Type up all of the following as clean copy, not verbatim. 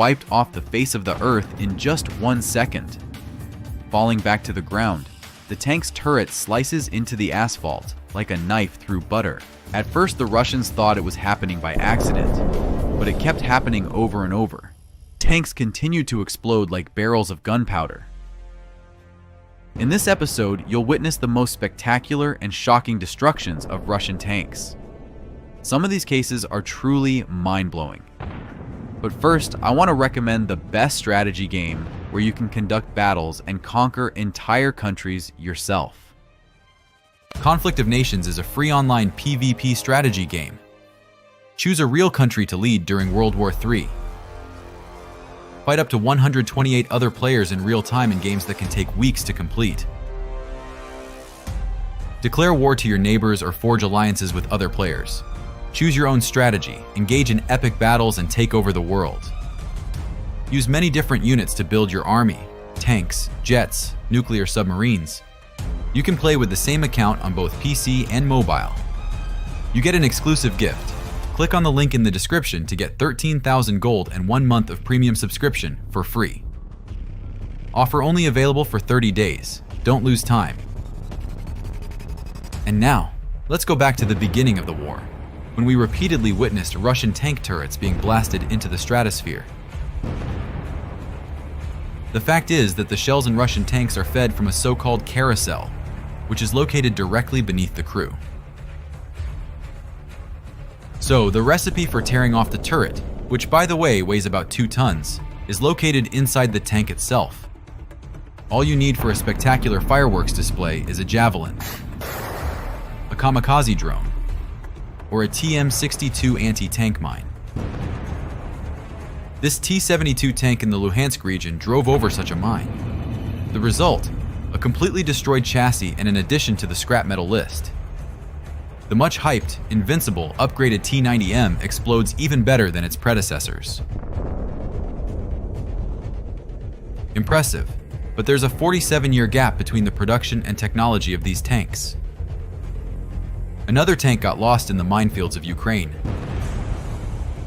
wiped off the face of the earth in just 1 second. Falling back to the ground, the tank's turret slices into the asphalt like a knife through butter. At first, the Russians thought it was happening by accident, but it kept happening over and over. Tanks continued to explode like barrels of gunpowder. In this episode, you'll witness the most spectacular and shocking destructions of Russian tanks. Some of these cases are truly mind-blowing. But first, I want to recommend the best strategy game where you can conduct battles and conquer entire countries yourself. Conflict of Nations is a free online PvP strategy game. Choose a real country to lead during World War III. Fight up to 128 other players in real time in games that can take weeks to complete. Declare war to your neighbors or forge alliances with other players. Choose your own strategy, engage in epic battles, and take over the world. Use many different units to build your army: tanks, jets, nuclear submarines. You can play with the same account on both PC and mobile. You get an exclusive gift. Click on the link in the description to get 13,000 gold and 1 month of premium subscription for free. Offer only available for 30 days. Don't lose time. And now, let's go back to the beginning of the war, when we repeatedly witnessed Russian tank turrets being blasted into the stratosphere. The fact is that the shells in Russian tanks are fed from a so-called carousel, which is located directly beneath the crew. So, the recipe for tearing off the turret, which by the way weighs about 2 tons, is located inside the tank itself. All you need for a spectacular fireworks display is a Javelin, a kamikaze drone, or a TM-62 anti-tank mine. This T-72 tank in the Luhansk region drove over such a mine. The result, a completely destroyed chassis and an addition to the scrap metal list. The much-hyped, invincible, upgraded T-90M explodes even better than its predecessors. Impressive, but there's a 47-year gap between the production and technology of these tanks. Another tank got lost in the minefields of Ukraine.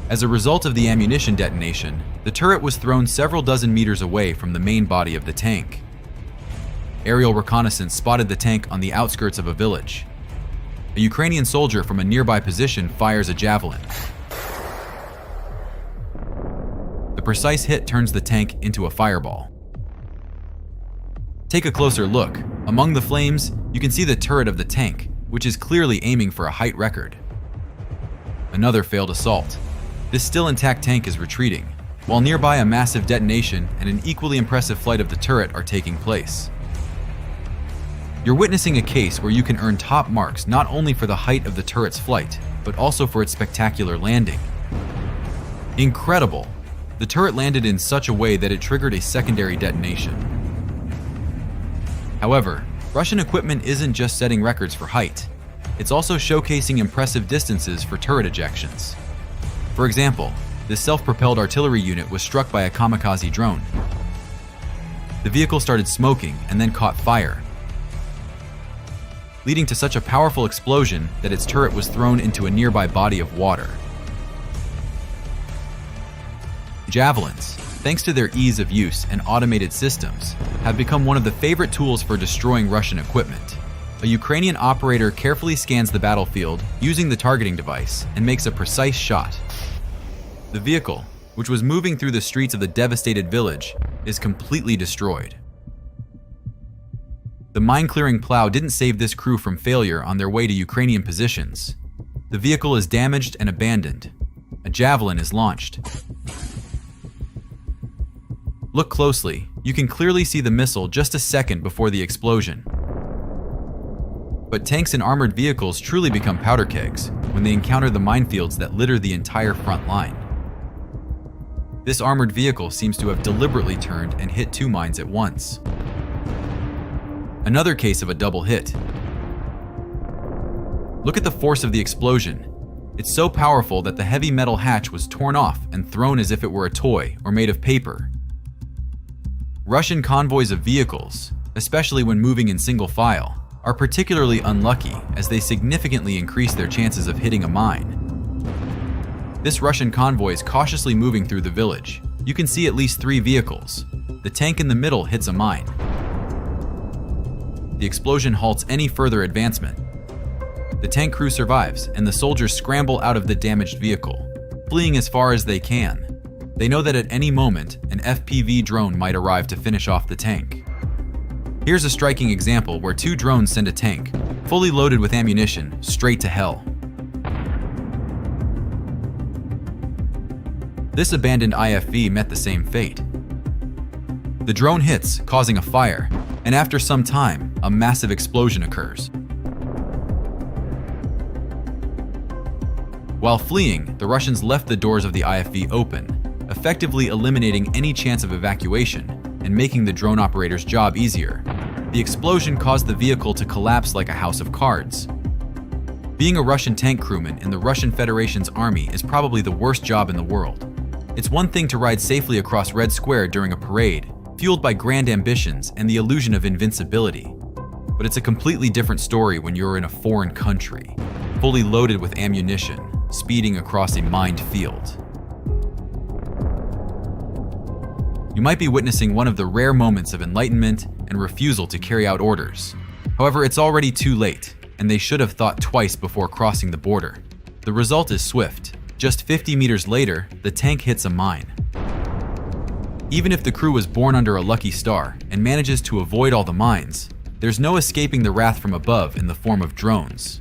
As a result of the ammunition detonation, the turret was thrown several dozen meters away from the main body of the tank. Aerial reconnaissance spotted the tank on the outskirts of a village. A Ukrainian soldier from a nearby position fires a javelin. The precise hit turns the tank into a fireball. Take a closer look. Among the flames, you can see the turret of the tank, which is clearly aiming for a height record. Another failed assault. This still intact tank is retreating, while nearby a massive detonation and an equally impressive flight of the turret are taking place. You're witnessing a case where you can earn top marks not only for the height of the turret's flight, but also for its spectacular landing. Incredible! The turret landed in such a way that it triggered a secondary detonation. However, Russian equipment isn't just setting records for height, it's also showcasing impressive distances for turret ejections. For example, this self-propelled artillery unit was struck by a kamikaze drone. The vehicle started smoking and then caught fire, leading to such a powerful explosion that its turret was thrown into a nearby body of water. Javelins, thanks to their ease of use and automated systems, have become one of the favorite tools for destroying Russian equipment. A Ukrainian operator carefully scans the battlefield using the targeting device and makes a precise shot. The vehicle, which was moving through the streets of the devastated village, is completely destroyed. The mine-clearing plow didn't save this crew from failure on their way to Ukrainian positions. The vehicle is damaged and abandoned. A javelin is launched. Look closely. You can clearly see the missile just a second before the explosion. But tanks and armored vehicles truly become powder kegs when they encounter the minefields that litter the entire front line. This armored vehicle seems to have deliberately turned and hit 2 mines at once. Another case of a double hit. Look at the force of the explosion. It's so powerful that the heavy metal hatch was torn off and thrown as if it were a toy or made of paper. Russian convoys of vehicles, especially when moving in single file, are particularly unlucky as they significantly increase their chances of hitting a mine. This Russian convoy is cautiously moving through the village, You can see at least 3 vehicles. The tank in the middle hits a mine. The explosion halts any further advancement. The tank crew survives, and the soldiers scramble out of the damaged vehicle, fleeing as far as they can. They know that at any moment, an FPV drone might arrive to finish off the tank. Here's a striking example where 2 drones send a tank, fully loaded with ammunition, straight to hell. This abandoned IFV met the same fate. The drone hits, causing a fire, and after some time, a massive explosion occurs. While fleeing, the Russians left the doors of the IFV open, effectively eliminating any chance of evacuation and making the drone operator's job easier. The explosion caused the vehicle to collapse like a house of cards. Being a Russian tank crewman in the Russian Federation's army is probably the worst job in the world. It's one thing to ride safely across Red Square during a parade, fueled by grand ambitions and the illusion of invincibility. But it's a completely different story when you're in a foreign country, fully loaded with ammunition, speeding across a mined field. You might be witnessing one of the rare moments of enlightenment and refusal to carry out orders. However, it's already too late, and they should have thought twice before crossing the border. The result is swift. Just 50 meters later, the tank hits a mine. Even if the crew was born under a lucky star and manages to avoid all the mines, there's no escaping the wrath from above in the form of drones.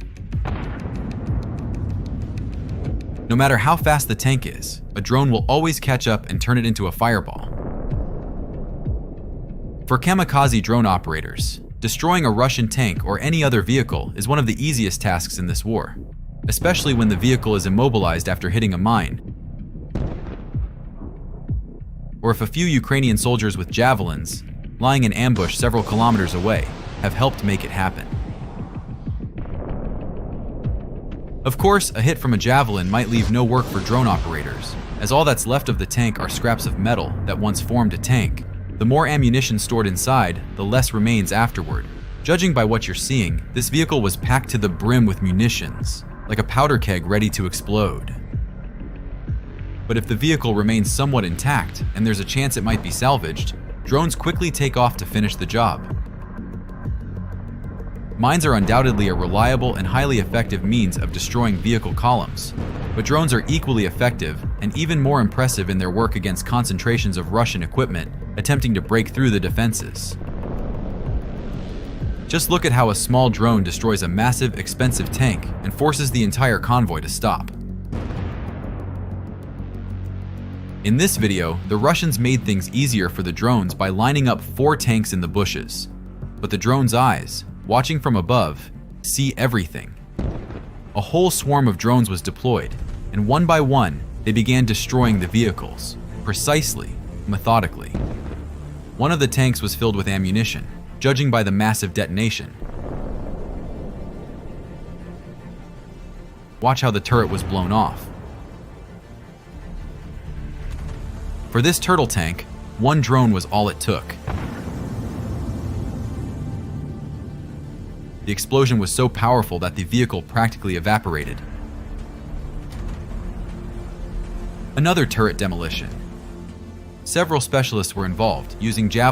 No matter how fast the tank is, a drone will always catch up and turn it into a fireball. For kamikaze drone operators, destroying a Russian tank or any other vehicle is one of the easiest tasks in this war, especially when the vehicle is immobilized after hitting a mine, or if a few Ukrainian soldiers with javelins, lying in ambush several kilometers away, have helped make it happen. Of course, a hit from a javelin might leave no work for drone operators, as all that's left of the tank are scraps of metal that once formed a tank. The more ammunition stored inside, the less remains afterward. Judging by what you're seeing, this vehicle was packed to the brim with munitions, like a powder keg ready to explode. But if the vehicle remains somewhat intact and there's a chance it might be salvaged, drones quickly take off to finish the job. Mines are undoubtedly a reliable and highly effective means of destroying vehicle columns, but drones are equally effective and even more impressive in their work against concentrations of Russian equipment attempting to break through the defenses. Just look at how a small drone destroys a massive, expensive tank and forces the entire convoy to stop. In this video, the Russians made things easier for the drones by lining up 4 tanks in the bushes. But the drone's eyes, watching from above, see everything. A whole swarm of drones was deployed, and one by one, they began destroying the vehicles, precisely, methodically. One of the tanks was filled with ammunition, judging by the massive detonation. Watch how the turret was blown off. For this turtle tank, 1 drone was all it took. The explosion was so powerful that the vehicle practically evaporated. Another turret demolition. Several specialists were involved, using Javelin